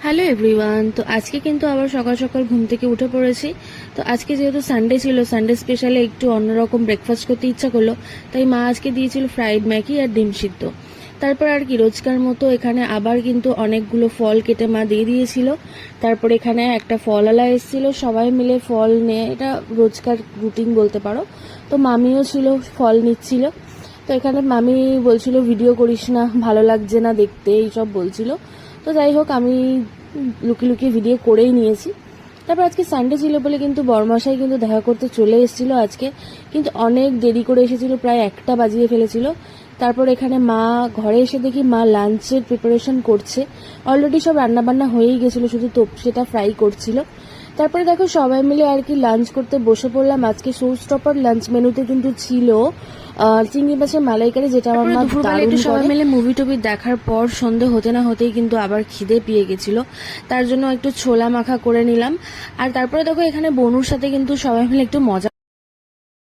Hello everyone. তো আজকে কিন্তু আবার সকাল সকাল ঘুম থেকে উঠে পড়েছি। তো আজকে যেহেতু সানডে ছিল, সানডে স্পেশালে একটু অন্যরকম ব্রেকফাস্ট করতে ইচ্ছা করলো, তাই মা আজকে দিয়েছিল ফ্রাইড ম্যাগি আর ডিম সিদ্ধ। তারপর আর কি রোজকার মতো এখানে আবার কিন্তু অনেকগুলো ফল কেটে মা দিয়ে দিয়েছিল। তারপর এখানে একটা ফলওয়ালা এসেছিল, সবাই মিলে ফল নিয়ে, এটা রোজকার রুটিন বলতে পারো। তো মামিও ছিল, ফল নিচ্ছিল। তো এখানে মামি বলছিল ভিডিও করিস না, ভালো লাগছে না দেখতে, এইসব বলছিল। তো যাই হোক, আমি লুকিয়ে লুকিয়ে ভিডিও করেই নিয়েছি। তারপর আজকে সানডে ছিল বলে কিন্তু বড়মশাই কিন্তু দেখা করতে চলে এসেছিল আজকে, কিন্তু অনেক দেরি করে এসেছিল, প্রায় 1টা বাজিয়ে ফেলেছিল। তারপর এখানে মা ঘরে এসে দেখি মা লাঞ্চের প্রিপারেশন করছে। অলরেডি সব রান্নাবান্না হয়েই গেছিলো, শুধু সেটা ফ্রাই করছিল। তারপরে দেখো সবাই মিলে আর কি লাঞ্চ করতে বসে পড়লাম। আজকে শো স্টপার লাঞ্চ মেনুতে কিন্তু ছিল চিংড়ি মাছের মালাইকারি, যেটা আমার মা দারুণ করে। সবাই মিলে মুভি টুভি দেখার পর সন্ধে হতে না হতেই কিন্তু আবার খিদে পেয়ে গেছিল, তার জন্য একটু ছোলা মাখা করে নিলাম। আর তারপরে দেখো এখানে বনুর সাথে কিন্তু সবাই মিলে একটু মজা